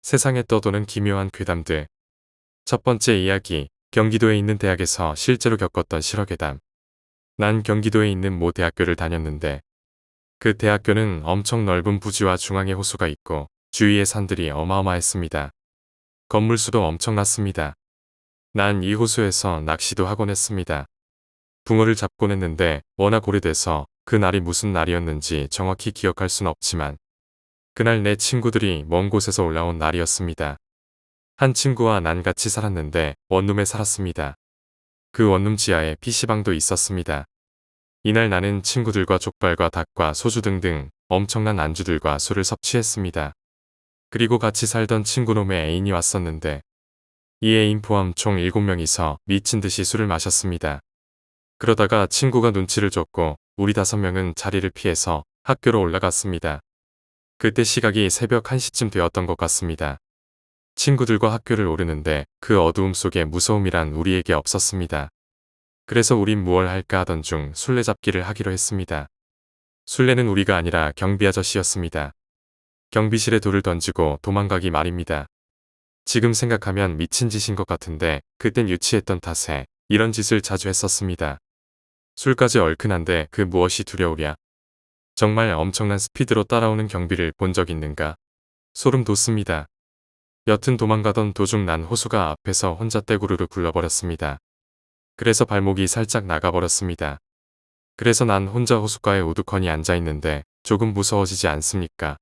세상에 떠도는 기묘한 괴담들. 첫 번째 이야기, 경기도에 있는 대학에서 실제로 겪었던 실화괴담. 난 경기도에 있는 모 대학교를 다녔는데 그 대학교는 엄청 넓은 부지와 중앙에 호수가 있고 주위의 산들이 어마어마했습니다. 건물 수도 엄청났습니다. 난 이 호수에서 낚시도 하곤 했습니다. 붕어를 잡곤 했는데 워낙 오래돼서 그 날이 무슨 날이었는지 정확히 기억할 순 없지만 그날 내 친구들이 먼 곳에서 올라온 날이었습니다. 한 친구와 난 같이 살았는데 원룸에 살았습니다. 그 원룸 지하에 PC방도 있었습니다. 이날 나는 친구들과 족발과 닭과 소주 등등 엄청난 안주들과 술을 섭취했습니다. 그리고 같이 살던 친구놈의 애인이 왔었는데 이 애인 포함 총 7명이서 미친 듯이 술을 마셨습니다. 그러다가 친구가 눈치를 줬고 우리 5명은 자리를 피해서 학교로 올라갔습니다. 그때 시각이 새벽 1시쯤 되었던 것 같습니다. 친구들과 학교를 오르는데 그 어두움 속에 무서움이란 우리에게 없었습니다. 그래서 우린 무얼 할까 하던 중 술래잡기를 하기로 했습니다. 술래는 우리가 아니라 경비 아저씨였습니다. 경비실에 돌을 던지고 도망가기 말입니다. 지금 생각하면 미친 짓인 것 같은데 그땐 유치했던 탓에 이런 짓을 자주 했었습니다. 술까지 얼큰한데 그 무엇이 두려우랴. 정말 엄청난 스피드로 따라오는 경비를 본 적 있는가. 소름 돋습니다. 여튼 도망가던 도중 난 호수가 앞에서 혼자 떼구르르 굴러버렸습니다. 그래서 발목이 살짝 나가버렸습니다. 그래서 난 혼자 호숫가에 우두커니 앉아있는데 조금 무서워지지 않습니까?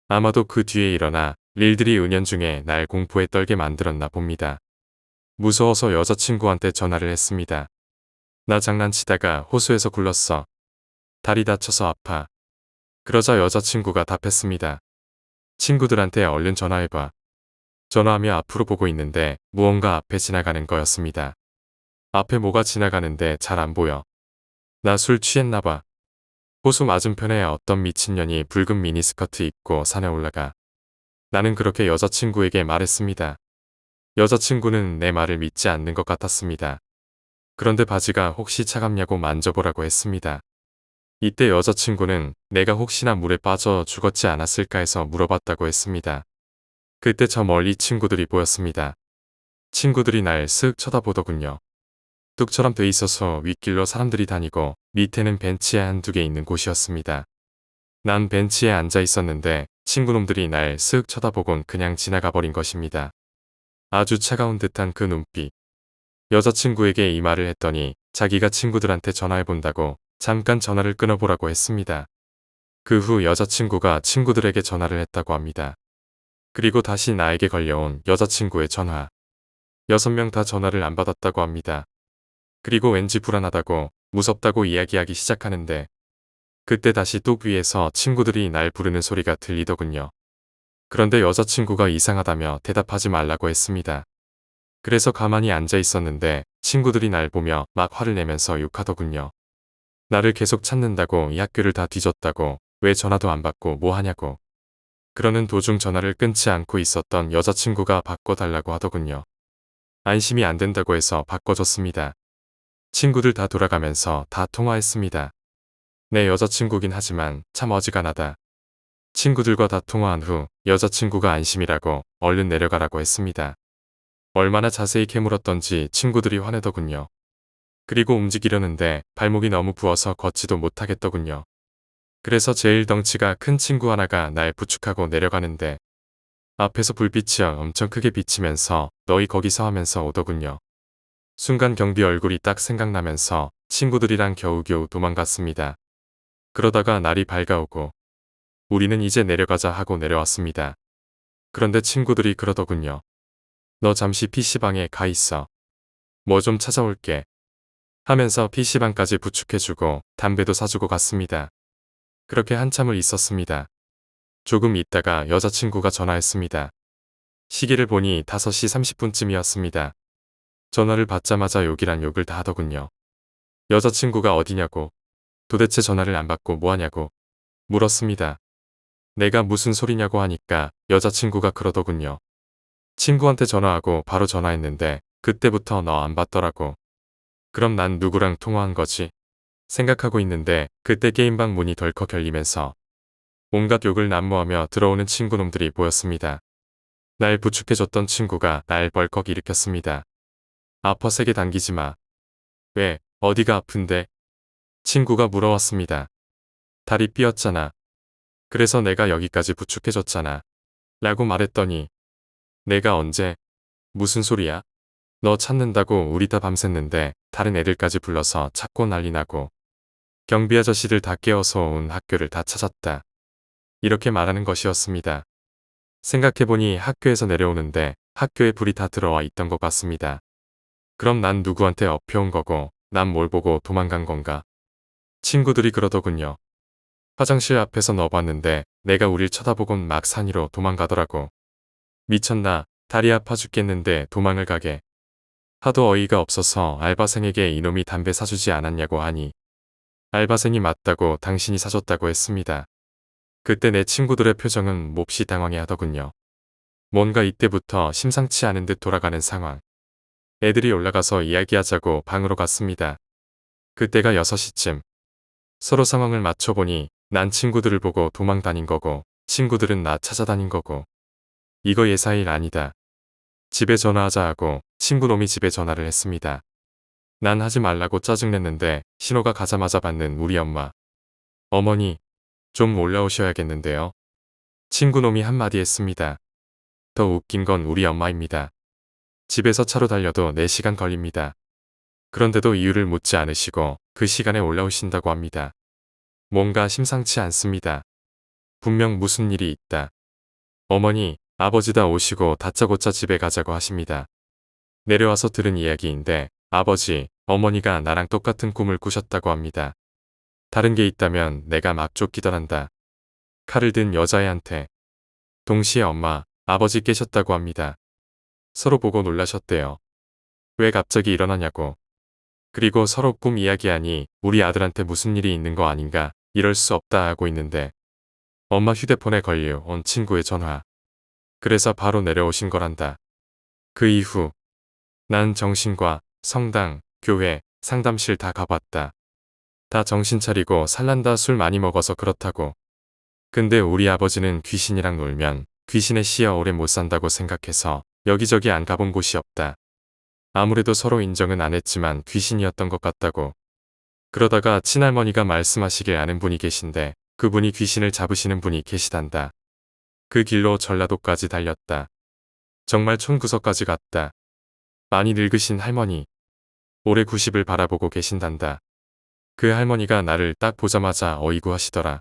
아마도 그 뒤에 일어나 일들이 은연중에 날 공포에 떨게 만들었나 봅니다. 무서워서 여자친구한테 전화를 했습니다. 나 장난치다가 호수에서 굴렀어. 다리 다쳐서 아파. 그러자 여자친구가 답했습니다. 친구들한테 얼른 전화해봐. 전화하며 앞으로 보고 있는데 무언가 앞에 지나가는 거였습니다. 앞에 뭐가 지나가는데 잘 안 보여. 나 술 취했나봐. 호수 맞은편에 어떤 미친년이 붉은 미니스커트 입고 산에 올라가. 나는 그렇게 여자친구에게 말했습니다. 여자친구는 내 말을 믿지 않는 것 같았습니다. 그런데 바지가 혹시 차갑냐고 만져보라고 했습니다. 이때 여자친구는 내가 혹시나 물에 빠져 죽었지 않았을까 해서 물어봤다고 했습니다. 그때 저 멀리 친구들이 보였습니다. 친구들이 날 쓱 쳐다보더군요. 뚝처럼 돼 있어서 윗길로 사람들이 다니고 밑에는 벤치에 한두 개 있는 곳이었습니다. 난 벤치에 앉아 있었는데 친구놈들이 날 쓱 쳐다보곤 그냥 지나가 버린 것입니다. 아주 차가운 듯한 그 눈빛. 여자친구에게 이 말을 했더니 자기가 친구들한테 전화해본다고 잠깐 전화를 끊어보라고 했습니다. 그 후 여자친구가 친구들에게 전화를 했다고 합니다. 그리고 다시 나에게 걸려온 여자친구의 전화. 6명 다 전화를 안 받았다고 합니다. 그리고 왠지 불안하다고 무섭다고 이야기하기 시작하는데 그때 다시 뚝 위에서 친구들이 날 부르는 소리가 들리더군요. 그런데 여자친구가 이상하다며 대답하지 말라고 했습니다. 그래서 가만히 앉아 있었는데 친구들이 날 보며 막 화를 내면서 욕하더군요. 나를 계속 찾는다고 이 학교를 다 뒤졌다고 왜 전화도 안 받고 뭐 하냐고. 그러는 도중 전화를 끊지 않고 있었던 여자친구가 바꿔달라고 하더군요. 안심이 안 된다고 해서 바꿔줬습니다. 친구들 다 돌아가면서 다 통화했습니다. 내 여자친구긴 하지만 참 어지간하다. 친구들과 다 통화한 후 여자친구가 안심이라고 얼른 내려가라고 했습니다. 얼마나 자세히 캐물었던지 친구들이 화내더군요. 그리고 움직이려는데 발목이 너무 부어서 걷지도 못하겠더군요. 그래서 제일 덩치가 큰 친구 하나가 날 부축하고 내려가는데 앞에서 불빛이 엄청 크게 비치면서 너희 거기서 하면서 오더군요. 순간 경비 얼굴이 딱 생각나면서 친구들이랑 겨우겨우 도망갔습니다. 그러다가 날이 밝아오고 우리는 이제 내려가자 하고 내려왔습니다. 그런데 친구들이 그러더군요. 너 잠시 PC방에 가 있어. 뭐 좀 찾아올게. 하면서 PC방까지 부축해주고 담배도 사주고 갔습니다. 그렇게 한참을 있었습니다. 조금 있다가 여자친구가 전화했습니다. 시계를 보니 5시 30분쯤이었습니다. 전화를 받자마자 욕이란 욕을 다 하더군요. 여자친구가 어디냐고, 도대체 전화를 안 받고 뭐하냐고 물었습니다. 내가 무슨 소리냐고 하니까 여자친구가 그러더군요. 친구한테 전화하고 바로 전화했는데 그때부터 너 안 받더라고. 그럼 난 누구랑 통화한 거지? 생각하고 있는데 그때 게임방 문이 덜컥 열리면서 온갖 욕을 난무하며 들어오는 친구놈들이 보였습니다. 날 부축해줬던 친구가 날 벌컥 일으켰습니다. 아파 세게 당기지 마. 왜, 어디가 아픈데? 친구가 물어왔습니다. 다리 삐었잖아. 그래서 내가 여기까지 부축해줬잖아. 라고 말했더니 내가 언제? 무슨 소리야? 너 찾는다고 우리 다 밤샜는데 다른 애들까지 불러서 찾고 난리 나고 경비 아저씨들 다 깨워서 온 학교를 다 찾았다. 이렇게 말하는 것이었습니다. 생각해보니 학교에서 내려오는데 학교에 불이 다 들어와 있던 것 같습니다. 그럼 난 누구한테 업혀온 거고 난 뭘 보고 도망간 건가? 친구들이 그러더군요. 화장실 앞에서 너 봤는데 내가 우릴 쳐다보곤 막 산위로 도망가더라고. 미쳤나? 다리 아파 죽겠는데 도망을 가게. 하도 어이가 없어서 알바생에게 이놈이 담배 사주지 않았냐고 하니 알바생이 맞다고 당신이 사줬다고 했습니다. 그때 내 친구들의 표정은 몹시 당황해 하더군요. 뭔가 이때부터 심상치 않은 듯 돌아가는 상황. 애들이 올라가서 이야기하자고 방으로 갔습니다. 그때가 6시쯤. 서로 상황을 맞춰보니 난 친구들을 보고 도망 다닌 거고 친구들은 나 찾아다닌 거고 이거 예사일 아니다. 집에 전화하자 하고 친구놈이 집에 전화를 했습니다. 난 하지 말라고 짜증냈는데 신호가 가자마자 받는 우리 엄마. 어머니, 좀 올라오셔야겠는데요. 친구놈이 한마디 했습니다. 더 웃긴 건 우리 엄마입니다. 집에서 차로 달려도 4시간 걸립니다. 그런데도 이유를 묻지 않으시고 그 시간에 올라오신다고 합니다. 뭔가 심상치 않습니다. 분명 무슨 일이 있다. 어머니, 아버지 다 오시고 다짜고짜 집에 가자고 하십니다. 내려와서 들은 이야기인데 아버지, 어머니가 나랑 똑같은 꿈을 꾸셨다고 합니다. 다른 게 있다면 내가 막 쫓기더란다. 칼을 든 여자애한테. 동시에 엄마, 아버지 깨셨다고 합니다. 서로 보고 놀라셨대요. 왜 갑자기 일어나냐고. 그리고 서로 꿈 이야기하니 우리 아들한테 무슨 일이 있는 거 아닌가 이럴 수 없다 하고 있는데 엄마 휴대폰에 걸려온 친구의 전화. 그래서 바로 내려오신 거란다. 그 이후 난 정신과 성당, 교회, 상담실 다 가봤다. 다 정신 차리고 살란다 술 많이 먹어서 그렇다고. 근데 우리 아버지는 귀신이랑 놀면 귀신에 씌여 오래 못 산다고 생각해서 여기저기 안 가본 곳이 없다. 아무래도 서로 인정은 안 했지만 귀신이었던 것 같다고. 그러다가 친할머니가 말씀하시길 아는 분이 계신데 그분이 귀신을 잡으시는 분이 계시단다. 그 길로 전라도까지 달렸다. 정말 촌구석까지 갔다. 많이 늙으신 할머니. 올해 90을 바라보고 계신단다. 그 할머니가 나를 딱 보자마자 어이구 하시더라.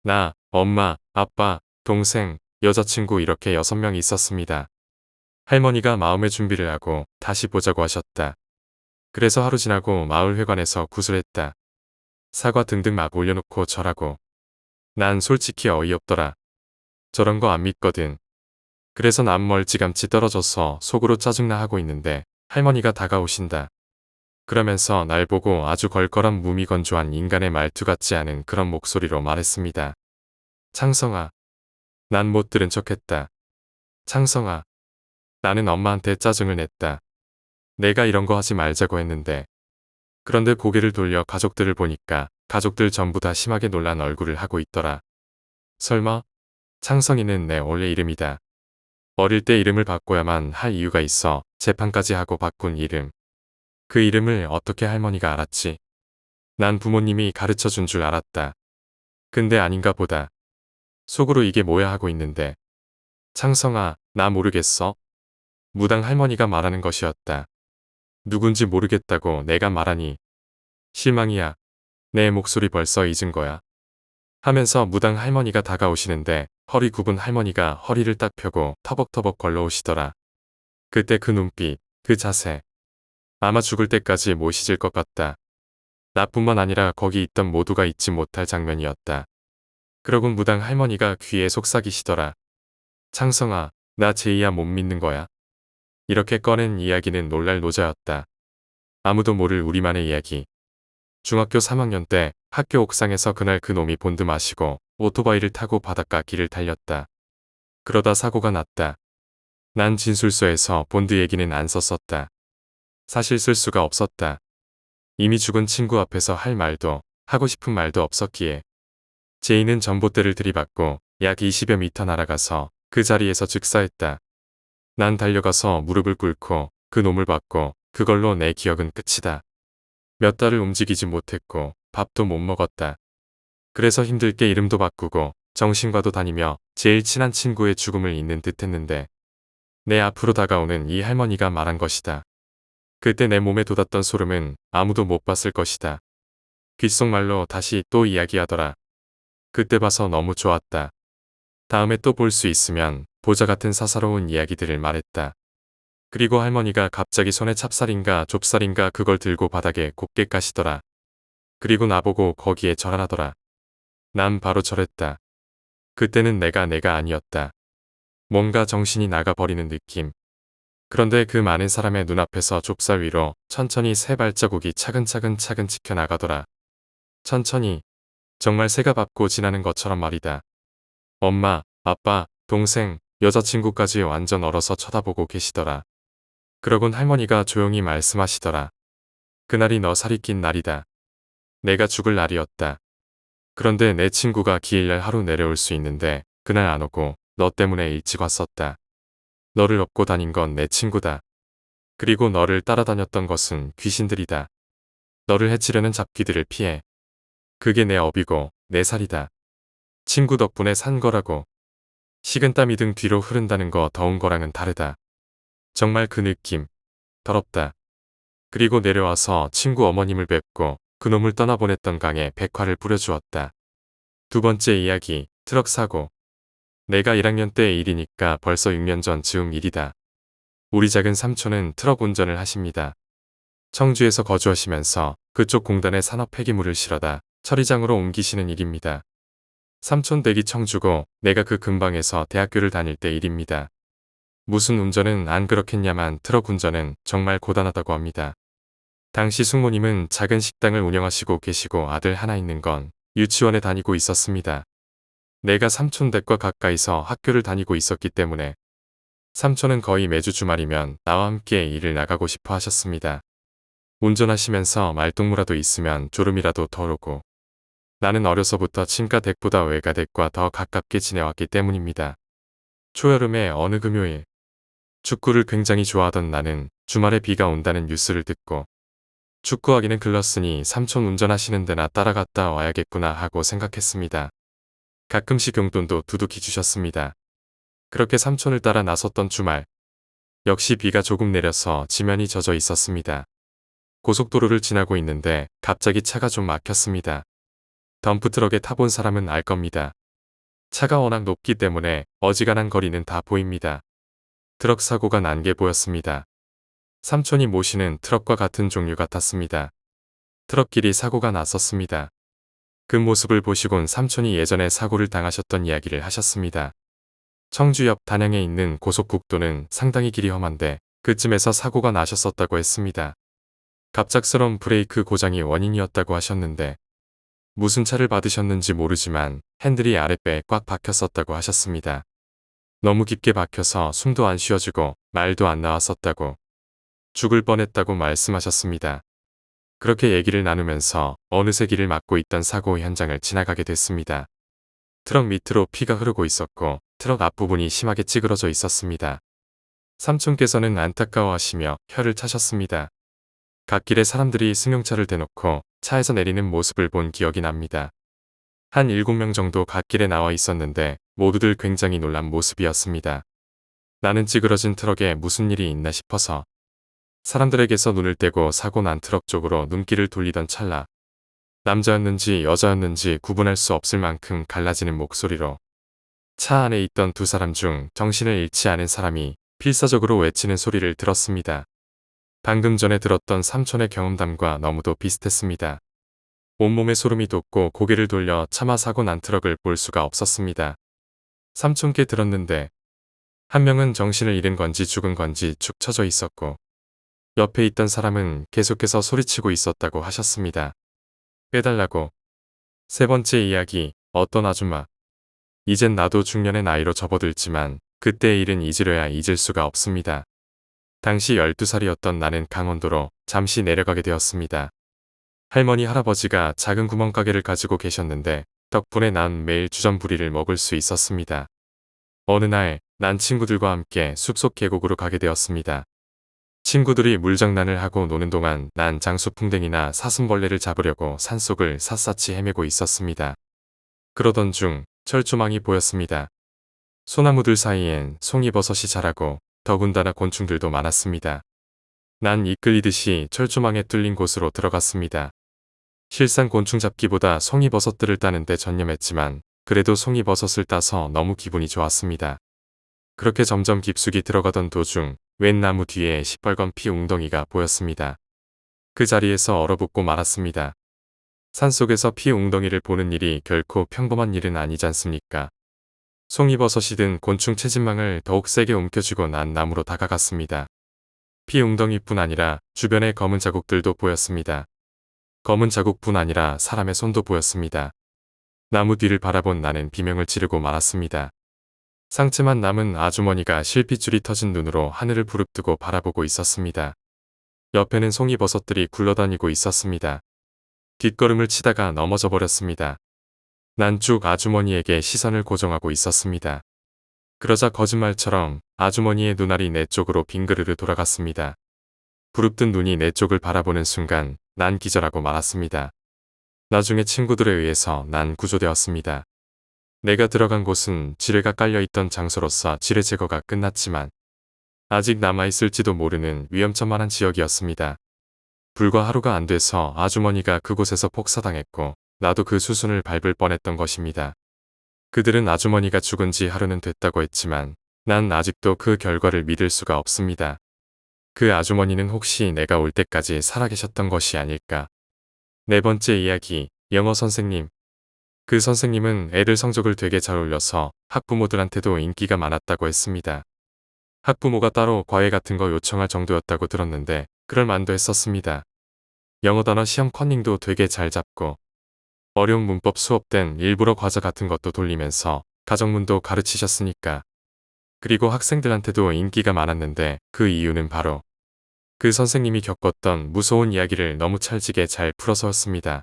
나, 엄마, 아빠, 동생, 여자친구 이렇게 6명 있었습니다. 할머니가 마음의 준비를 하고 다시 보자고 하셨다. 그래서 하루 지나고 마을회관에서 구슬했다. 사과 등등 막 올려놓고 절하고. 난 솔직히 어이없더라. 저런 거 안 믿거든. 그래서 난 멀찌감치 떨어져서 속으로 짜증나 하고 있는데 할머니가 다가오신다. 그러면서 날 보고 아주 걸걸한 무미건조한 인간의 말투 같지 않은 그런 목소리로 말했습니다. 창성아. 난 못 들은 척했다. 창성아. 나는 엄마한테 짜증을 냈다. 내가 이런 거 하지 말자고 했는데. 그런데 고개를 돌려 가족들을 보니까 가족들 전부 다 심하게 놀란 얼굴을 하고 있더라. 설마? 창성이는 내 원래 이름이다. 어릴 때 이름을 바꿔야만 할 이유가 있어 재판까지 하고 바꾼 이름. 그 이름을 어떻게 할머니가 알았지? 난 부모님이 가르쳐 준 줄 알았다. 근데 아닌가 보다. 속으로 이게 뭐야 하고 있는데. 창성아, 나 모르겠어? 무당 할머니가 말하는 것이었다. 누군지 모르겠다고 내가 말하니. 실망이야. 내 목소리 벌써 잊은 거야. 하면서 무당 할머니가 다가오시는데 허리 굽은 할머니가 허리를 딱 펴고 터벅터벅 걸러오시더라. 그때 그 눈빛, 그 자세. 아마 죽을 때까지 못 잊을 것 같다. 나뿐만 아니라 거기 있던 모두가 잊지 못할 장면이었다. 그러곤 무당 할머니가 귀에 속삭이시더라. 창성아, 나 제이야 못 믿는 거야. 이렇게 꺼낸 이야기는 놀랄 노자였다. 아무도 모를 우리만의 이야기. 중학교 3학년 때 학교 옥상에서 그날 그 놈이 본드 마시고 오토바이를 타고 바닷가 길을 달렸다. 그러다 사고가 났다. 난 진술서에서 본드 얘기는 안 썼었다. 사실 쓸 수가 없었다. 이미 죽은 친구 앞에서 할 말도 하고 싶은 말도 없었기에. 제이는 전봇대를 들이받고 약 20여 미터 날아가서 그 자리에서 즉사했다. 난 달려가서 무릎을 꿇고 그 놈을 받고 그걸로 내 기억은 끝이다. 몇 달을 움직이지 못했고 밥도 못 먹었다. 그래서 힘들게 이름도 바꾸고 정신과도 다니며 제일 친한 친구의 죽음을 잇는 듯 했는데 내 앞으로 다가오는 이 할머니가 말한 것이다. 그때 내 몸에 돋았던 소름은 아무도 못 봤을 것이다. 귓속말로 다시 또 이야기하더라. 그때 봐서 너무 좋았다. 다음에 또 볼 수 있으면 보자 같은 사사로운 이야기들을 말했다. 그리고 할머니가 갑자기 손에 찹쌀인가 좁쌀인가 그걸 들고 바닥에 곱게 까시더라. 그리고 나보고 거기에 절하라더라. 난 바로 절했다. 그때는 내가 아니었다. 뭔가 정신이 나가버리는 느낌. 그런데 그 많은 사람의 눈앞에서 좁쌀 위로 천천히 새 발자국이 차근차근 지켜나가더라. 천천히. 정말 새가 밟고 지나는 것처럼 말이다. 엄마, 아빠, 동생, 여자친구까지 완전 얼어서 쳐다보고 계시더라. 그러곤 할머니가 조용히 말씀하시더라. 그날이 너 살이 낀 날이다. 내가 죽을 날이었다. 그런데 내 친구가 기일날 하루 내려올 수 있는데 그날 안 오고 너 때문에 일찍 왔었다. 너를 업고 다닌 건 내 친구다. 그리고 너를 따라다녔던 것은 귀신들이다. 너를 해치려는 잡귀들을 피해. 그게 내 업이고 내 살이다. 친구 덕분에 산 거라고. 식은땀이 등 뒤로 흐른다는 거 더운 거랑은 다르다. 정말 그 느낌. 더럽다. 그리고 내려와서 친구 어머님을 뵙고 그놈을 떠나보냈던 강에 백화를 뿌려주었다. 두 번째 이야기, 트럭 사고. 내가 1학년 때의 일이니까 벌써 6년 전 즈음 일이다. 우리 작은 삼촌은 트럭 운전을 하십니다. 청주에서 거주하시면서 그쪽 공단에 산업 폐기물을 실어다 처리장으로 옮기시는 일입니다. 삼촌 댁이 청주고 내가 그 근방에서 대학교를 다닐 때 일입니다. 무슨 운전은 안 그렇겠냐만 트럭 운전은 정말 고단하다고 합니다. 당시 숙모님은 작은 식당을 운영하시고 계시고 아들 하나 있는 건 유치원에 다니고 있었습니다. 내가 삼촌 댁과 가까이서 학교를 다니고 있었기 때문에 삼촌은 거의 매주 주말이면 나와 함께 일을 나가고 싶어 하셨습니다. 운전하시면서 말동무라도 있으면 졸음이라도 덜 오고. 나는 어려서부터 친가 댁보다 외가 댁과 더 가깝게 지내왔기 때문입니다. 초여름의 어느 금요일, 축구를 굉장히 좋아하던 나는 주말에 비가 온다는 뉴스를 듣고 축구하기는 글렀으니 삼촌 운전하시는 데나 따라갔다 와야겠구나 하고 생각했습니다. 가끔씩 용돈도 두둑히 주셨습니다. 그렇게 삼촌을 따라 나섰던 주말, 역시 비가 조금 내려서 지면이 젖어 있었습니다. 고속도로를 지나고 있는데 갑자기 차가 좀 막혔습니다. 덤프트럭에 타본 사람은 알 겁니다. 차가 워낙 높기 때문에 어지간한 거리는 다 보입니다. 트럭 사고가 난 게 보였습니다. 삼촌이 모시는 트럭과 같은 종류 같았습니다. 트럭끼리 사고가 났었습니다. 그 모습을 보시곤 삼촌이 예전에 사고를 당하셨던 이야기를 하셨습니다. 청주 옆 단양에 있는 고속국도는 상당히 길이 험한데 그쯤에서 사고가 나셨었다고 했습니다. 갑작스러운 브레이크 고장이 원인이었다고 하셨는데 무슨 차를 받으셨는지 모르지만 핸들이 아랫배에 꽉 박혔었다고 하셨습니다. 너무 깊게 박혀서 숨도 안 쉬어지고 말도 안 나왔었다고, 죽을 뻔했다고 말씀하셨습니다. 그렇게 얘기를 나누면서 어느새 길을 막고 있던 사고 현장을 지나가게 됐습니다. 트럭 밑으로 피가 흐르고 있었고 트럭 앞부분이 심하게 찌그러져 있었습니다. 삼촌께서는 안타까워하시며 혀를 차셨습니다. 갓길에 사람들이 승용차를 대놓고 차에서 내리는 모습을 본 기억이 납니다. 한 7명 정도 갓길에 나와 있었는데 모두들 굉장히 놀란 모습이었습니다. 나는 찌그러진 트럭에 무슨 일이 있나 싶어서 사람들에게서 눈을 떼고 사고 난 트럭 쪽으로 눈길을 돌리던 찰나, 남자였는지 여자였는지 구분할 수 없을 만큼 갈라지는 목소리로 차 안에 있던 두 사람 중 정신을 잃지 않은 사람이 필사적으로 외치는 소리를 들었습니다. 방금 전에 들었던 삼촌의 경험담과 너무도 비슷했습니다. 온몸에 소름이 돋고 고개를 돌려 차마 사고 난 트럭을 볼 수가 없었습니다. 삼촌께 들었는데 한 명은 정신을 잃은 건지 죽은 건지 축 처져 있었고 옆에 있던 사람은 계속해서 소리치고 있었다고 하셨습니다. 빼달라고. 세 번째 이야기, 어떤 아줌마. 이젠 나도 중년의 나이로 접어들지만 그때의 일은 잊으려야 잊을 수가 없습니다. 당시 12살이었던 나는 강원도로 잠시 내려가게 되었습니다. 할머니 할아버지가 작은 구멍가게를 가지고 계셨는데 덕분에 난 매일 주전부리를 먹을 수 있었습니다. 어느 날 난 친구들과 함께 숲속 계곡으로 가게 되었습니다. 친구들이 물장난을 하고 노는 동안 난 장수풍뎅이나 사슴벌레를 잡으려고 산속을 샅샅이 헤매고 있었습니다. 그러던 중 철조망이 보였습니다. 소나무들 사이엔 송이버섯이 자라고 더군다나 곤충들도 많았습니다. 난 이끌리듯이 철조망에 뚫린 곳으로 들어갔습니다. 실상 곤충 잡기보다 송이버섯들을 따는 데 전념했지만 그래도 송이버섯을 따서 너무 기분이 좋았습니다. 그렇게 점점 깊숙이 들어가던 도중 웬 나무 뒤에 시뻘건 피 웅덩이가 보였습니다. 그 자리에서 얼어붙고 말았습니다. 산속에서 피 웅덩이를 보는 일이 결코 평범한 일은 아니지 않습니까? 송이버섯이 든 곤충 채집망을 더욱 세게 움켜쥐고 난 나무로 다가갔습니다. 피 웅덩이뿐 아니라 주변에 검은 자국들도 보였습니다. 검은 자국뿐 아니라 사람의 손도 보였습니다. 나무 뒤를 바라본 나는 비명을 지르고 말았습니다. 상체만 남은 아주머니가 실핏줄이 터진 눈으로 하늘을 부릅뜨고 바라보고 있었습니다. 옆에는 송이버섯들이 굴러다니고 있었습니다. 뒷걸음을 치다가 넘어져 버렸습니다. 난 쭉 아주머니에게 시선을 고정하고 있었습니다. 그러자 거짓말처럼 아주머니의 눈알이 내 쪽으로 빙그르르 돌아갔습니다. 부릅뜬 눈이 내 쪽을 바라보는 순간 난 기절하고 말았습니다. 나중에 친구들에 의해서 난 구조되었습니다. 내가 들어간 곳은 지뢰가 깔려있던 장소로서 지뢰 제거가 끝났지만 아직 남아있을지도 모르는 위험천만한 지역이었습니다. 불과 하루가 안 돼서 아주머니가 그곳에서 폭사당했고 나도 그 수순을 밟을 뻔했던 것입니다. 그들은 아주머니가 죽은 지 하루는 됐다고 했지만 난 아직도 그 결과를 믿을 수가 없습니다. 그 아주머니는 혹시 내가 올 때까지 살아계셨던 것이 아닐까. 네 번째 이야기, 영어 선생님. 그 선생님은 애들 성적을 되게 잘 올려서 학부모들한테도 인기가 많았다고 했습니다. 학부모가 따로 과외 같은 거 요청할 정도였다고 들었는데 그럴 만도 했었습니다. 영어 단어 시험 컨닝도 되게 잘 잡고 어려운 문법 수업 땐 일부러 과자 같은 것도 돌리면서 가정문도 가르치셨으니까. 그리고 학생들한테도 인기가 많았는데 그 이유는 바로 그 선생님이 겪었던 무서운 이야기를 너무 찰지게 잘 풀어서였습니다.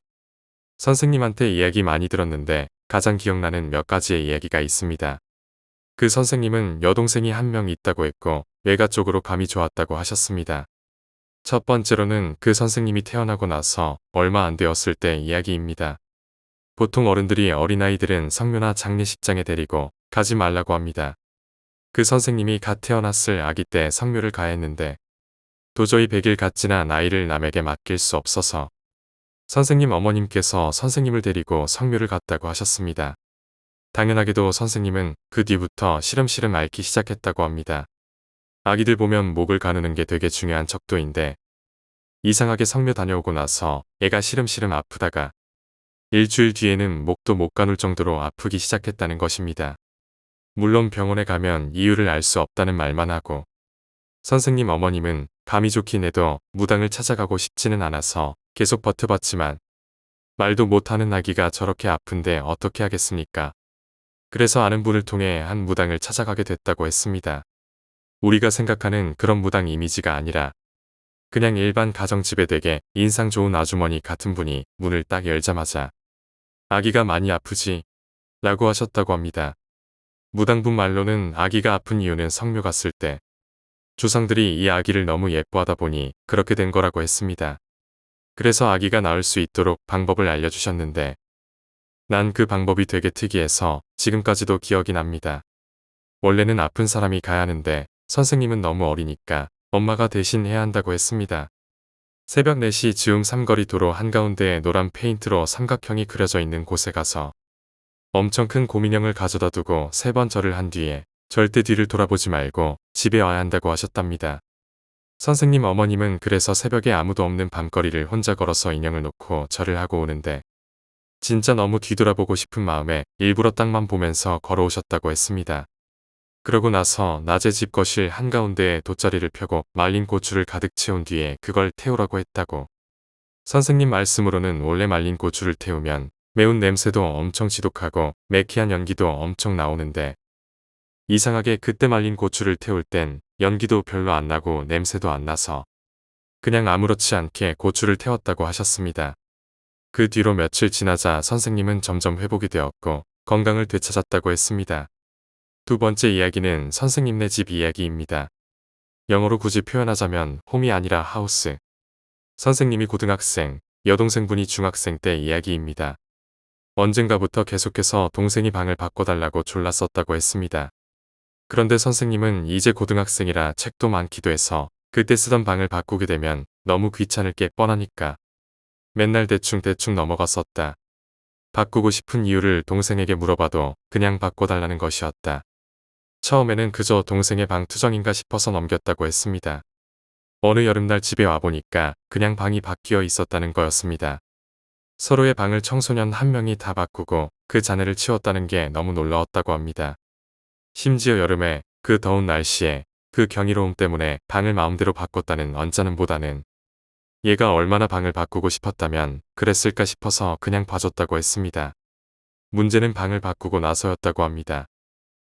선생님한테 이야기 많이 들었는데 가장 기억나는 몇 가지의 이야기가 있습니다. 그 선생님은 여동생이 한 명 있다고 했고 외가 쪽으로 감이 좋았다고 하셨습니다. 첫 번째로는 그 선생님이 태어나고 나서 얼마 안 되었을 때 이야기입니다. 보통 어른들이 어린아이들은 성묘나 장례식장에 데리고 가지 말라고 합니다. 그 선생님이 갓 태어났을 아기 때 성묘를 가야 했는데 도저히 100일 갓 지난 아이를 남에게 맡길 수 없어서 선생님 어머님께서 선생님을 데리고 성묘를 갔다고 하셨습니다. 당연하게도 선생님은 그 뒤부터 시름시름 앓기 시작했다고 합니다. 아기들 보면 목을 가누는 게 되게 중요한 척도인데 이상하게 성묘 다녀오고 나서 애가 시름시름 아프다가 일주일 뒤에는 목도 못 가눌 정도로 아프기 시작했다는 것입니다. 물론 병원에 가면 이유를 알 수 없다는 말만 하고 선생님 어머님은 감이 좋긴 해도 무당을 찾아가고 싶지는 않아서 계속 버텨봤지만 말도 못하는 아기가 저렇게 아픈데 어떻게 하겠습니까? 그래서 아는 분을 통해 한 무당을 찾아가게 됐다고 했습니다. 우리가 생각하는 그런 무당 이미지가 아니라 그냥 일반 가정집에 되게 인상 좋은 아주머니 같은 분이 문을 딱 열자마자 아기가 많이 아프지? 라고 하셨다고 합니다. 무당분 말로는 아기가 아픈 이유는 성묘 갔을 때 조상들이 이 아기를 너무 예뻐하다 보니 그렇게 된 거라고 했습니다. 그래서 아기가 나을 수 있도록 방법을 알려주셨는데 난 그 방법이 되게 특이해서 지금까지도 기억이 납니다. 원래는 아픈 사람이 가야 하는데 선생님은 너무 어리니까 엄마가 대신 해야 한다고 했습니다. 새벽 4시 즈음 삼거리 도로 한가운데에 노란 페인트로 삼각형이 그려져 있는 곳에 가서 엄청 큰 곰인형을 가져다 두고 3번 절을 한 뒤에 절대 뒤를 돌아보지 말고 집에 와야 한다고 하셨답니다. 선생님 어머님은 그래서 새벽에 아무도 없는 밤거리를 혼자 걸어서 인형을 놓고 절을 하고 오는데 진짜 너무 뒤돌아보고 싶은 마음에 일부러 땅만 보면서 걸어오셨다고 했습니다. 그러고 나서 낮에 집 거실 한가운데에 돗자리를 펴고 말린 고추를 가득 채운 뒤에 그걸 태우라고 했다고. 선생님 말씀으로는 원래 말린 고추를 태우면 매운 냄새도 엄청 지독하고 매캐한 연기도 엄청 나오는데 이상하게 그때 말린 고추를 태울 땐 연기도 별로 안 나고 냄새도 안 나서 그냥 아무렇지 않게 고추를 태웠다고 하셨습니다. 그 뒤로 며칠 지나자 선생님은 점점 회복이 되었고 건강을 되찾았다고 했습니다. 두 번째 이야기는 선생님네 집 이야기입니다. 영어로 굳이 표현하자면 홈이 아니라 하우스. 선생님이 고등학생, 여동생분이 중학생 때 이야기입니다. 언젠가부터 계속해서 동생이 방을 바꿔달라고 졸랐었다고 했습니다. 그런데 선생님은 이제 고등학생이라 책도 많기도 해서 그때 쓰던 방을 바꾸게 되면 너무 귀찮을 게 뻔하니까 맨날 대충 넘어갔었다. 바꾸고 싶은 이유를 동생에게 물어봐도 그냥 바꿔달라는 것이었다. 처음에는 그저 동생의 방 투정인가 싶어서 넘겼다고 했습니다. 어느 여름날 집에 와보니까 그냥 방이 바뀌어 있었다는 거였습니다. 서로의 방을 청소년 한 명이 다 바꾸고 그 잔해를 치웠다는 게 너무 놀라웠다고 합니다. 심지어 여름에 그 더운 날씨에 그 경이로움 때문에 방을 마음대로 바꿨다는 언짢음보다는 얘가 얼마나 방을 바꾸고 싶었다면 그랬을까 싶어서 그냥 봐줬다고 했습니다. 문제는 방을 바꾸고 나서였다고 합니다.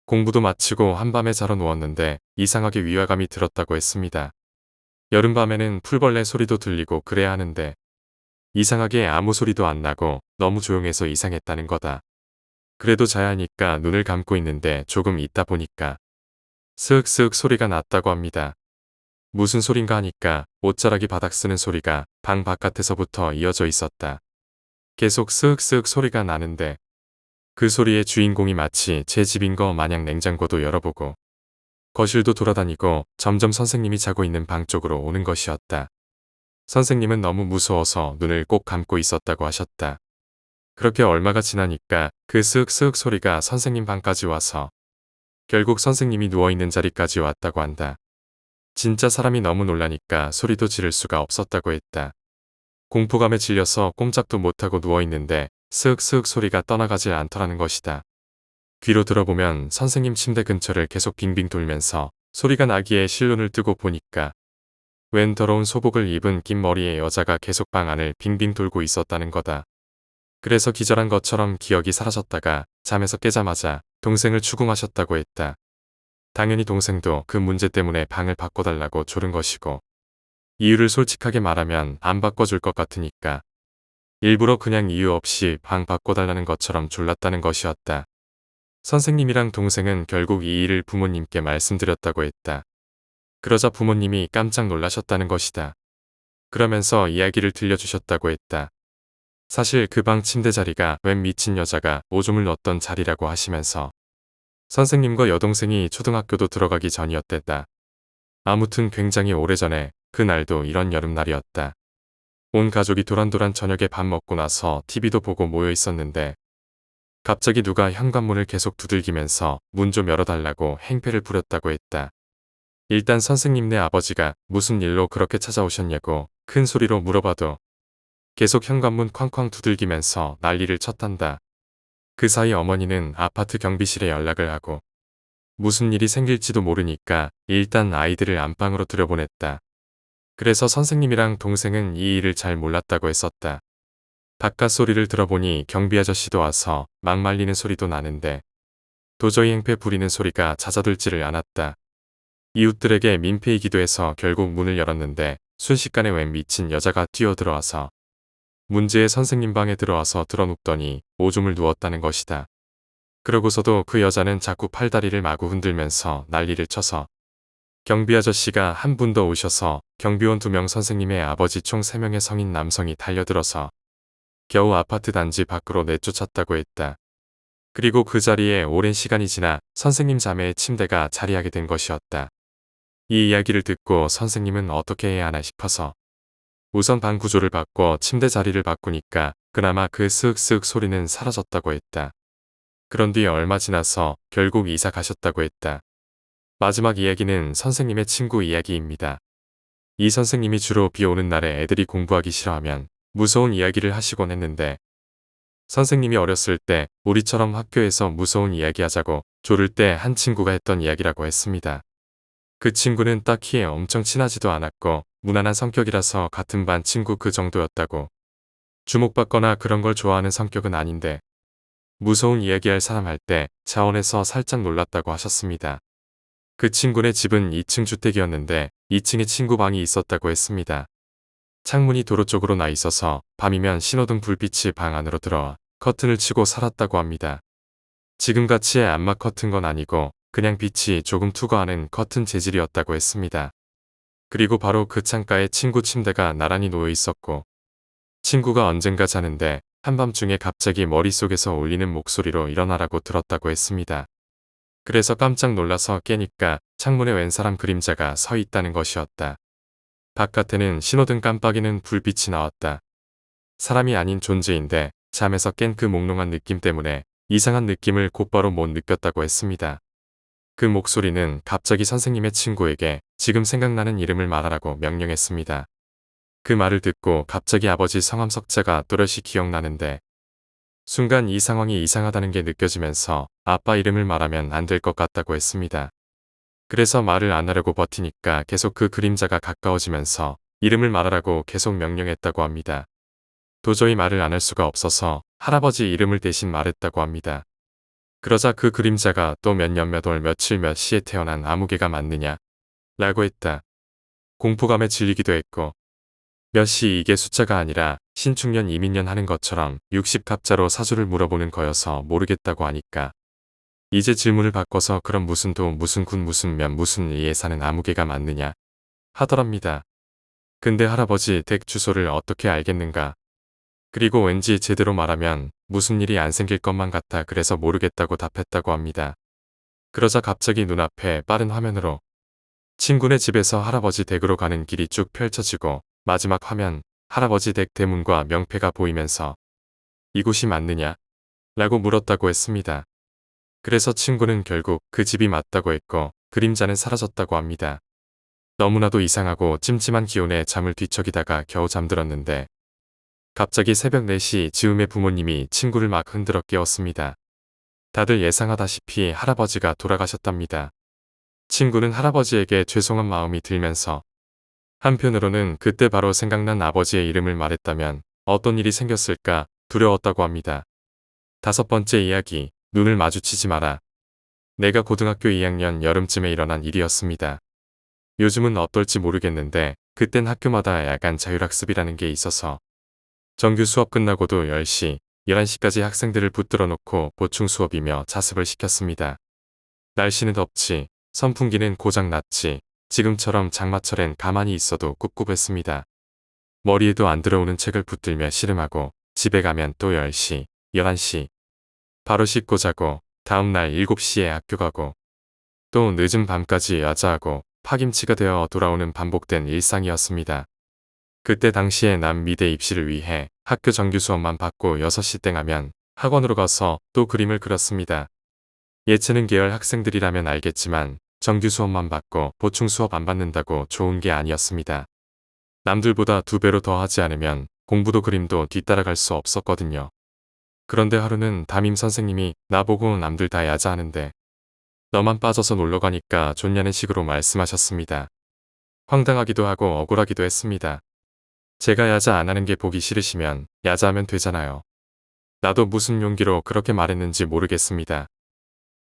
공부도 마치고 한밤에 자러 누웠는데 이상하게 위화감이 들었다고 했습니다. 여름밤에는 풀벌레 소리도 들리고 그래야 하는데 이상하게 아무 소리도 안 나고 너무 조용해서 이상했다는 거다. 그래도 자야 하니까 눈을 감고 있는데 조금 있다 보니까 스윽스윽 소리가 났다고 합니다. 무슨 소린가 하니까 옷자락이 바닥 쓰는 소리가 방 바깥에서부터 이어져 있었다. 계속 스윽스윽 소리가 나는데 그 소리의 주인공이 마치 제 집인 거 마냥 냉장고도 열어보고 거실도 돌아다니고 점점 선생님이 자고 있는 방 쪽으로 오는 것이었다. 선생님은 너무 무서워서 눈을 꼭 감고 있었다고 하셨다. 그렇게 얼마가 지나니까 그 스윽스윽 소리가 선생님 방까지 와서 결국 선생님이 누워있는 자리까지 왔다고 한다. 진짜 사람이 너무 놀라니까 소리도 지를 수가 없었다고 했다. 공포감에 질려서 꼼짝도 못하고 누워있는데 스윽스윽 소리가 떠나가질 않더라는 것이다. 귀로 들어보면 선생님 침대 근처를 계속 빙빙 돌면서 소리가 나기에 실눈을 뜨고 보니까 웬 더러운 소복을 입은 긴 머리의 여자가 계속 방 안을 빙빙 돌고 있었다는 거다. 그래서 기절한 것처럼 기억이 사라졌다가 잠에서 깨자마자 동생을 추궁하셨다고 했다. 당연히 동생도 그 문제 때문에 방을 바꿔달라고 조른 것이고 이유를 솔직하게 말하면 안 바꿔줄 것 같으니까 일부러 그냥 이유 없이 방 바꿔달라는 것처럼 졸랐다는 것이었다. 선생님이랑 동생은 결국 이 일을 부모님께 말씀드렸다고 했다. 그러자 부모님이 깜짝 놀라셨다는 것이다. 그러면서 이야기를 들려주셨다고 했다. 사실 그 방 침대 자리가 웬 미친 여자가 오줌을 넣었던 자리라고 하시면서 선생님과 여동생이 초등학교도 들어가기 전이었댔다. 아무튼 굉장히 오래전에 그날도 이런 여름날이었다. 온 가족이 도란도란 저녁에 밥 먹고 나서 TV도 보고 모여 있었는데 갑자기 누가 현관문을 계속 두들기면서 문 좀 열어달라고 행패를 부렸다고 했다. 일단 선생님네 아버지가 무슨 일로 그렇게 찾아오셨냐고 큰 소리로 물어봐도 계속 현관문 쾅쾅 두들기면서 난리를 쳤단다. 그 사이 어머니는 아파트 경비실에 연락을 하고 무슨 일이 생길지도 모르니까 일단 아이들을 안방으로 들여보냈다. 그래서 선생님이랑 동생은 이 일을 잘 몰랐다고 했었다. 바깥 소리를 들어보니 경비 아저씨도 와서 막 말리는 소리도 나는데 도저히 행패 부리는 소리가 잦아들지를 않았다. 이웃들에게 민폐이기도 해서 결국 문을 열었는데 순식간에 웬 미친 여자가 뛰어들어와서 문제의 선생님 방에 들어와서 드러눕더니 오줌을 누웠다는 것이다. 그러고서도 그 여자는 자꾸 팔다리를 마구 흔들면서 난리를 쳐서 경비 아저씨가 한 분 더 오셔서 경비원 2명 선생님의 아버지 총 3명의 성인 남성이 달려들어서 겨우 아파트 단지 밖으로 내쫓았다고 했다. 그리고 그 자리에 오랜 시간이 지나 선생님 자매의 침대가 자리하게 된 것이었다. 이 이야기를 듣고 선생님은 어떻게 해야 하나 싶어서 우선 방 구조를 바꿔 침대 자리를 바꾸니까 그나마 그 스윽스윽 소리는 사라졌다고 했다. 그런 뒤 얼마 지나서 결국 이사 가셨다고 했다. 마지막 이야기는 선생님의 친구 이야기입니다. 이 선생님이 주로 비 오는 날에 애들이 공부하기 싫어하면 무서운 이야기를 하시곤 했는데 선생님이 어렸을 때 우리처럼 학교에서 무서운 이야기하자고 조를 때 한 친구가 했던 이야기라고 했습니다. 그 친구는 딱히 엄청 친하지도 않았고 무난한 성격이라서 같은 반 친구 그 정도였다고. 주목받거나 그런 걸 좋아하는 성격은 아닌데 무서운 이야기할 사람 할 때 자원에서 살짝 놀랐다고 하셨습니다. 그 친구네 집은 2층 주택이었는데 2층에 친구 방이 있었다고 했습니다. 창문이 도로 쪽으로 나 있어서 밤이면 신호등 불빛이 방 안으로 들어와 커튼을 치고 살았다고 합니다. 지금같이 암막 커튼 건 아니고 그냥 빛이 조금 투과하는 커튼 재질이었다고 했습니다. 그리고 바로 그 창가에 친구 침대가 나란히 놓여 있었고 친구가 언젠가 자는데 한밤중에 갑자기 머릿속에서 울리는 목소리로 일어나라고 들었다고 했습니다. 그래서 깜짝 놀라서 깨니까 창문에 웬 사람 그림자가 서 있다는 것이었다. 바깥에는 신호등 깜빡이는 불빛이 나왔다. 사람이 아닌 존재인데 잠에서 깬 그 몽롱한 느낌 때문에 이상한 느낌을 곧바로 못 느꼈다고 했습니다. 그 목소리는 갑자기 선생님의 친구에게 지금 생각나는 이름을 말하라고 명령했습니다. 그 말을 듣고 갑자기 아버지 성함 석자가 또렷이 기억나는데 순간 이 상황이 이상하다는 게 느껴지면서 아빠 이름을 말하면 안 될 것 같다고 했습니다. 그래서 말을 안 하려고 버티니까 계속 그 그림자가 가까워지면서 이름을 말하라고 계속 명령했다고 합니다. 도저히 말을 안 할 수가 없어서 할아버지 이름을 대신 말했다고 합니다. 그러자 그 그림자가 또 몇 년 몇 월 며칠 몇 시에 태어난 아무개가 맞느냐? 라고 했다. 공포감에 질리기도 했고 몇 시 이게 숫자가 아니라 신축년 이민년 하는 것처럼 60갑자로 사주를 물어보는 거여서 모르겠다고 하니까 이제 질문을 바꿔서 그럼 무슨 도 무슨 군 무슨 면 무슨 이에 사는 아무개가 맞느냐? 하더랍니다. 근데 할아버지 댁 주소를 어떻게 알겠는가? 그리고 왠지 제대로 말하면 무슨 일이 안 생길 것만 같아 그래서 모르겠다고 답했다고 합니다. 그러자 갑자기 눈앞에 빠른 화면으로 친구네 집에서 할아버지 댁으로 가는 길이 쭉 펼쳐지고 마지막 화면 할아버지 댁 대문과 명패가 보이면서 이곳이 맞느냐? 라고 물었다고 했습니다. 그래서 친구는 결국 그 집이 맞다고 했고 그림자는 사라졌다고 합니다. 너무나도 이상하고 찜찜한 기온에 잠을 뒤척이다가 겨우 잠들었는데 갑자기 새벽 4시 즈음에 부모님이 친구를 막 흔들어 깨웠습니다. 다들 예상하다시피 할아버지가 돌아가셨답니다. 친구는 할아버지에게 죄송한 마음이 들면서 한편으로는 그때 바로 생각난 아버지의 이름을 말했다면 어떤 일이 생겼을까 두려웠다고 합니다. 5번째 이야기, 눈을 마주치지 마라. 내가 고등학교 2학년 여름쯤에 일어난 일이었습니다. 요즘은 어떨지 모르겠는데 그땐 학교마다 야간 자율학습이라는 게 있어서 정규 수업 끝나고도 10시, 11시까지 학생들을 붙들어 놓고 보충 수업이며 자습을 시켰습니다. 날씨는 덥지, 선풍기는 고장 났지, 지금처럼 장마철엔 가만히 있어도 꿉꿉했습니다. 머리에도 안 들어오는 책을 붙들며 씨름하고 집에 가면 또 10시, 11시. 바로 씻고 자고 다음날 7시에 학교 가고 또 늦은 밤까지 야자하고 파김치가 되어 돌아오는 반복된 일상이었습니다. 그때 당시에 난 미대 입시를 위해 학교 정규 수업만 받고 6시 땡 하면 학원으로 가서 또 그림을 그렸습니다. 예체능 계열 학생들이라면 알겠지만 정규 수업만 받고 보충 수업 안 받는다고 좋은 게 아니었습니다. 남들보다 2배로 더 하지 않으면 공부도 그림도 뒤따라갈 수 없었거든요. 그런데 하루는 담임 선생님이 나보고 남들 다 야자하는데 너만 빠져서 놀러 가니까 좋냐는 식으로 말씀하셨습니다. 황당하기도 하고 억울하기도 했습니다. 제가 야자 안 하는 게 보기 싫으시면 야자하면 되잖아요. 나도 무슨 용기로 그렇게 말했는지 모르겠습니다.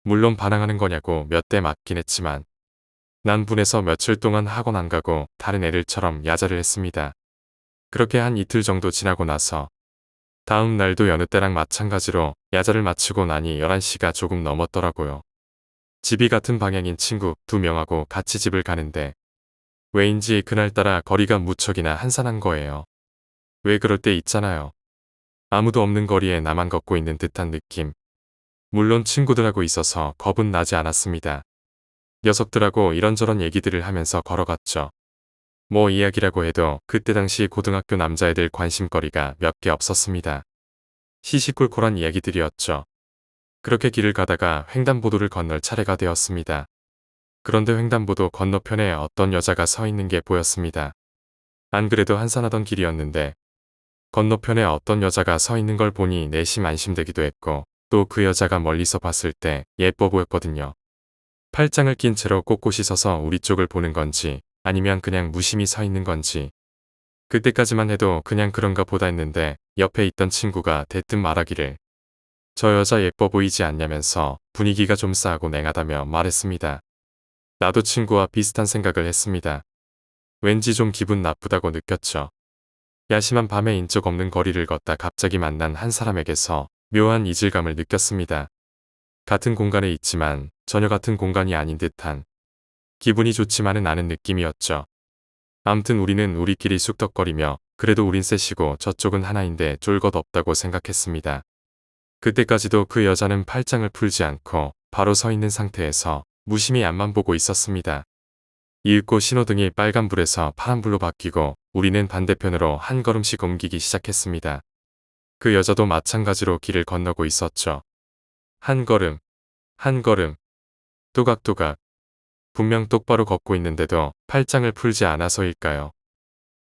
물론 반항하는 거냐고 몇 대 맞긴 했지만 난 분해서 며칠 동안 학원 안 가고 다른 애들처럼 야자를 했습니다. 그렇게 한 이틀 정도 지나고 나서 다음 날도 여느 때랑 마찬가지로 야자를 마치고 나니 11시가 조금 넘었더라고요. 집이 같은 방향인 친구 2명하고 같이 집을 가는데 왜인지 그날따라 거리가 무척이나 한산한 거예요. 왜 그럴 때 있잖아요. 아무도 없는 거리에 나만 걷고 있는 듯한 느낌. 물론 친구들하고 있어서 겁은 나지 않았습니다. 녀석들하고 이런저런 얘기들을 하면서 걸어갔죠. 뭐 이야기라고 해도 그때 당시 고등학교 남자애들 관심거리가 몇 개 없었습니다. 시시콜콜한 이야기들이었죠. 그렇게 길을 가다가 횡단보도를 건널 차례가 되었습니다. 그런데 횡단보도 건너편에 어떤 여자가 서 있는 게 보였습니다. 안 그래도 한산하던 길이었는데 건너편에 어떤 여자가 서 있는 걸 보니 내심 안심되기도 했고 또 그 여자가 멀리서 봤을 때 예뻐 보였거든요. 팔짱을 낀 채로 꼿꼿이 서서 우리 쪽을 보는 건지 아니면 그냥 무심히 서 있는 건지 그때까지만 해도 그냥 그런가 보다 했는데 옆에 있던 친구가 대뜸 말하기를 저 여자 예뻐 보이지 않냐면서 분위기가 좀 싸하고 냉하다며 말했습니다. 나도 친구와 비슷한 생각을 했습니다. 왠지 좀 기분 나쁘다고 느꼈죠. 야심한 밤에 인적 없는 거리를 걷다 갑자기 만난 한 사람에게서 묘한 이질감을 느꼈습니다. 같은 공간에 있지만 전혀 같은 공간이 아닌 듯한 기분이 좋지만은 않은 느낌이었죠. 암튼 우리는 우리끼리 쑥덕거리며 그래도 우린 셋이고 저쪽은 하나인데 쫄 것 없다고 생각했습니다. 그때까지도 그 여자는 팔짱을 풀지 않고 바로 서 있는 상태에서 무심히 앞만 보고 있었습니다. 이윽고 신호등이 빨간불에서 파란불로 바뀌고 우리는 반대편으로 한 걸음씩 옮기기 시작했습니다. 그 여자도 마찬가지로 길을 건너고 있었죠. 한 걸음, 한 걸음, 또각또각. 분명 똑바로 걷고 있는데도 팔짱을 풀지 않아서일까요?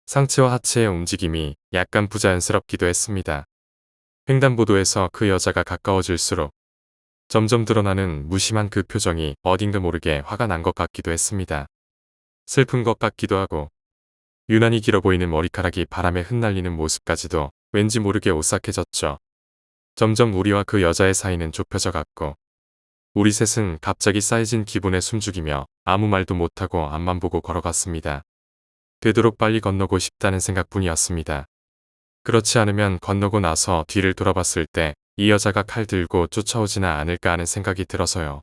상체와 하체의 움직임이 약간 부자연스럽기도 했습니다. 횡단보도에서 그 여자가 가까워질수록 점점 드러나는 무심한 그 표정이 어딘가 모르게 화가 난 것 같기도 했습니다. 슬픈 것 같기도 하고 유난히 길어 보이는 머리카락이 바람에 흩날리는 모습까지도 왠지 모르게 오싹해졌죠. 점점 우리와 그 여자의 사이는 좁혀져 갔고 우리 셋은 갑자기 쌓여진 기분에 숨죽이며 아무 말도 못하고 앞만 보고 걸어갔습니다. 되도록 빨리 건너고 싶다는 생각뿐이었습니다. 그렇지 않으면 건너고 나서 뒤를 돌아봤을 때 이 여자가 칼 들고 쫓아오지나 않을까 하는 생각이 들어서요.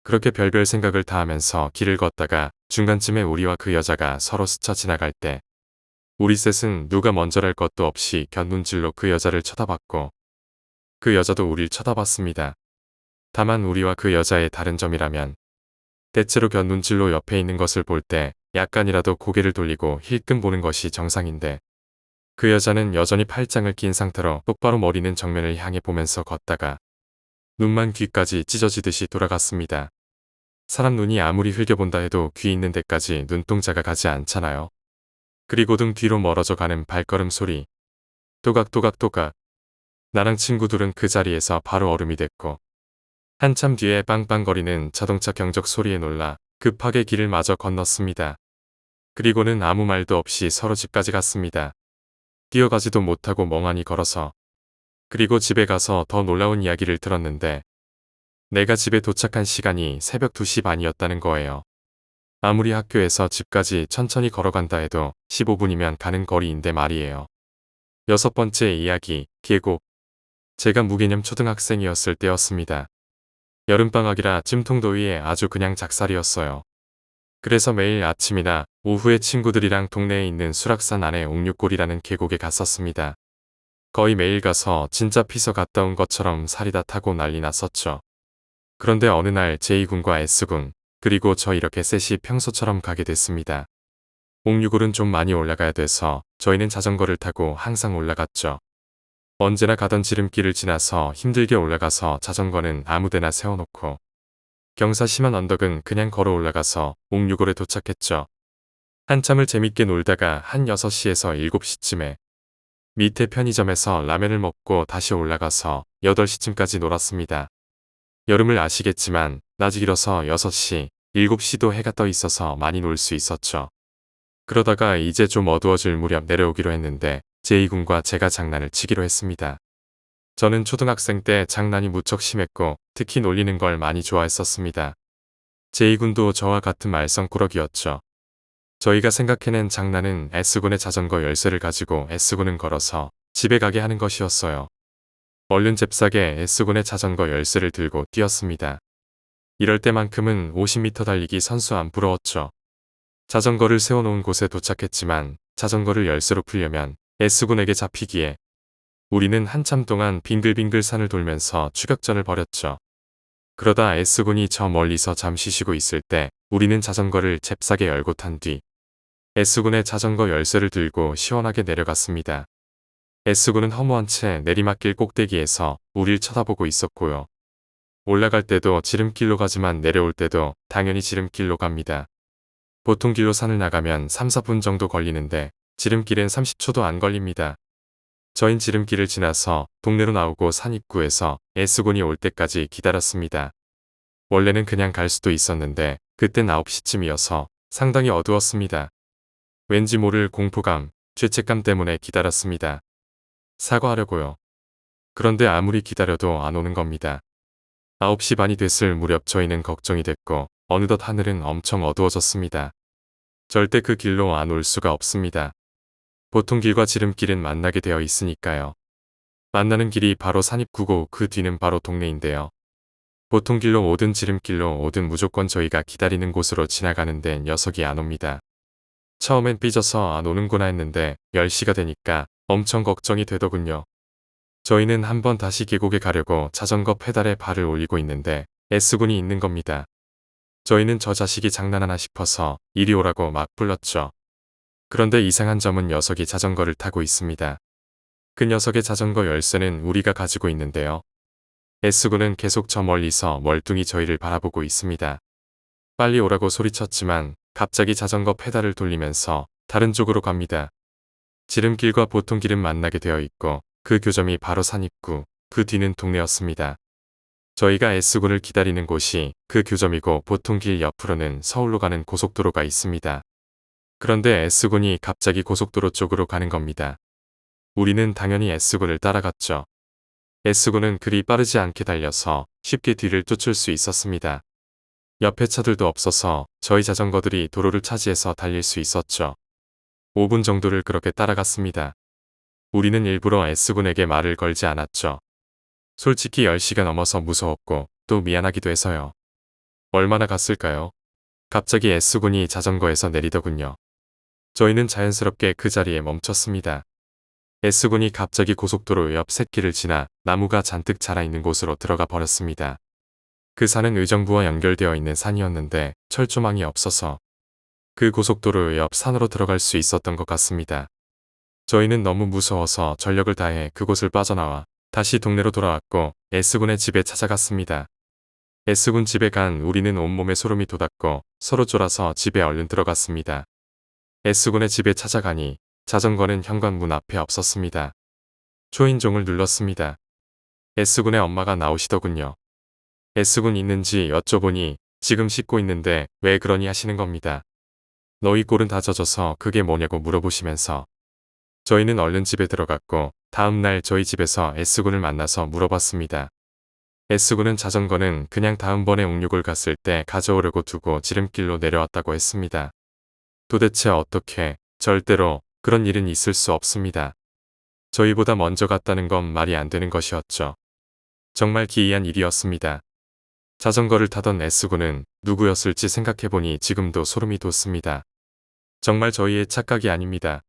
그렇게 별별 생각을 다 하면서 길을 걷다가 중간쯤에 우리와 그 여자가 서로 스쳐 지나갈 때 우리 셋은 누가 먼저랄 것도 없이 곁눈질로 그 여자를 쳐다봤고 그 여자도 우릴 쳐다봤습니다. 다만 우리와 그 여자의 다른 점이라면 대체로 곁눈질로 옆에 있는 것을 볼 때 약간이라도 고개를 돌리고 힐끔 보는 것이 정상인데 그 여자는 여전히 팔짱을 낀 상태로 똑바로 머리는 정면을 향해 보면서 걷다가 눈만 귀까지 찢어지듯이 돌아갔습니다. 사람 눈이 아무리 흘겨본다 해도 귀 있는 데까지 눈동자가 가지 않잖아요. 그리고 등 뒤로 멀어져 가는 발걸음 소리. 또각또각또각. 나랑 친구들은 그 자리에서 바로 얼음이 됐고 한참 뒤에 빵빵거리는 자동차 경적 소리에 놀라 급하게 길을 마저 건넜습니다. 그리고는 아무 말도 없이 서로 집까지 갔습니다. 뛰어가지도 못하고 멍하니 걸어서. 그리고 집에 가서 더 놀라운 이야기를 들었는데 내가 집에 도착한 시간이 새벽 2시 반이었다는 거예요. 아무리 학교에서 집까지 천천히 걸어간다 해도 15분이면 가는 거리인데 말이에요. 여섯 번째 이야기, 계곡. 제가 무개념 초등학생이었을 때였습니다. 여름방학이라 찜통더위에 아주 그냥 작살이었어요. 그래서 매일 아침이나 오후에 친구들이랑 동네에 있는 수락산 안에 옥류골이라는 계곡에 갔었습니다. 거의 매일 가서 진짜 피서 갔다 온 것처럼 살이 다 타고 난리 났었죠. 그런데 어느 날 제2군과 S군, 그리고 저 이렇게 셋이 평소처럼 가게 됐습니다. 옥류골은 좀 많이 올라가야 돼서 저희는 자전거를 타고 항상 올라갔죠. 언제나 가던 지름길을 지나서 힘들게 올라가서 자전거는 아무데나 세워놓고 경사 심한 언덕은 그냥 걸어 올라가서 옥류골에 도착했죠. 한참을 재밌게 놀다가 한 6시에서 7시쯤에 밑에 편의점에서 라면을 먹고 다시 올라가서 8시쯤까지 놀았습니다. 여름을 아시겠지만 낮이 길어서 6시, 7시도 해가 떠 있어서 많이 놀 수 있었죠. 그러다가 이제 좀 어두워질 무렵 내려오기로 했는데 제2군과 제가 장난을 치기로 했습니다. 저는 초등학생 때 장난이 무척 심했고 특히 놀리는 걸 많이 좋아했었습니다. 제2군도 저와 같은 말썽꾸러기였죠. 저희가 생각해낸 장난은 S군의 자전거 열쇠를 가지고 S군은 걸어서 집에 가게 하는 것이었어요. 얼른 잽싸게 S군의 자전거 열쇠를 들고 뛰었습니다. 이럴 때만큼은 50m 달리기 선수 안 부러웠죠. 자전거를 세워놓은 곳에 도착했지만 자전거를 열쇠로 풀려면 S군에게 잡히기에 우리는 한참 동안 빙글빙글 산을 돌면서 추격전을 벌였죠. 그러다 S군이 저 멀리서 잠시 쉬고 있을 때 우리는 자전거를 잽싸게 열고 탄 뒤 S군의 자전거 열쇠를 들고 시원하게 내려갔습니다. S군은 허무한 채 내리막길 꼭대기에서 우릴 쳐다보고 있었고요. 올라갈 때도 지름길로 가지만 내려올 때도 당연히 지름길로 갑니다. 보통 길로 산을 나가면 3, 4분 정도 걸리는데 지름길엔 30초도 안 걸립니다. 저흰 지름길을 지나서 동네로 나오고 산 입구에서 S군이 올 때까지 기다렸습니다. 원래는 그냥 갈 수도 있었는데 그땐 9시쯤이어서 상당히 어두웠습니다. 왠지 모를 공포감, 죄책감 때문에 기다렸습니다. 사과하려고요. 그런데 아무리 기다려도 안 오는 겁니다. 9시 반이 됐을 무렵 저희는 걱정이 됐고 어느덧 하늘은 엄청 어두워졌습니다. 절대 그 길로 안 올 수가 없습니다. 보통 길과 지름길은 만나게 되어 있으니까요. 만나는 길이 바로 산입구고 그 뒤는 바로 동네인데요. 보통 길로 오든 지름길로 오든 무조건 저희가 기다리는 곳으로 지나가는데 녀석이 안 옵니다. 처음엔 삐져서 안 오는구나 했는데 10시가 되니까 엄청 걱정이 되더군요. 저희는 한번 다시 계곡에 가려고 자전거 페달에 발을 올리고 있는데 S군이 있는 겁니다. 저희는 저 자식이 장난하나 싶어서 이리 오라고 막 불렀죠. 그런데 이상한 점은 녀석이 자전거를 타고 있습니다. 그 녀석의 자전거 열쇠는 우리가 가지고 있는데요. S군은 계속 저 멀리서 멀뚱히 저희를 바라보고 있습니다. 빨리 오라고 소리쳤지만 갑자기 자전거 페달을 돌리면서 다른 쪽으로 갑니다. 지름길과 보통 길은 만나게 되어 있고 그 교점이 바로 산 입구, 그 뒤는 동네였습니다. 저희가 S군을 기다리는 곳이 그 교점이고 보통 길 옆으로는 서울로 가는 고속도로가 있습니다. 그런데 S군이 갑자기 고속도로 쪽으로 가는 겁니다. 우리는 당연히 S군을 따라갔죠. S군은 그리 빠르지 않게 달려서 쉽게 뒤를 쫓을 수 있었습니다. 옆에 차들도 없어서 저희 자전거들이 도로를 차지해서 달릴 수 있었죠. 5분 정도를 그렇게 따라갔습니다. 우리는 일부러 S군에게 말을 걸지 않았죠. 솔직히 10시가 넘어서 무서웠고 또 미안하기도 해서요. 얼마나 갔을까요? 갑자기 S군이 자전거에서 내리더군요. 저희는 자연스럽게 그 자리에 멈췄습니다. S군이 갑자기 고속도로 옆 샛길을 지나 나무가 잔뜩 자라있는 곳으로 들어가 버렸습니다. 그 산은 의정부와 연결되어 있는 산이었는데 철조망이 없어서 그 고속도로 옆 산으로 들어갈 수 있었던 것 같습니다. 저희는 너무 무서워서 전력을 다해 그곳을 빠져나와 다시 동네로 돌아왔고 S군의 집에 찾아갔습니다. S군 집에 간 우리는 온몸에 소름이 돋았고 서로 쫄아서 집에 얼른 들어갔습니다. S군의 집에 찾아가니 자전거는 현관문 앞에 없었습니다. 초인종을 눌렀습니다. S군의 엄마가 나오시더군요. S군 있는지 여쭤보니 지금 씻고 있는데 왜 그러니 하시는 겁니다. 너희 꼴은 다 젖어서 그게 뭐냐고 물어보시면서 저희는 얼른 집에 들어갔고 다음날 저희 집에서 S군을 만나서 물어봤습니다. S군은 자전거는 그냥 다음번에 옥륙을 갔을 때 가져오려고 두고 지름길로 내려왔다고 했습니다. 도대체 어떻게, 절대로 그런 일은 있을 수 없습니다. 저희보다 먼저 갔다는 건 말이 안 되는 것이었죠. 정말 기이한 일이었습니다. 자전거를 타던 S군은 누구였을지 생각해보니 지금도 소름이 돋습니다. 정말 저희의 착각이 아닙니다.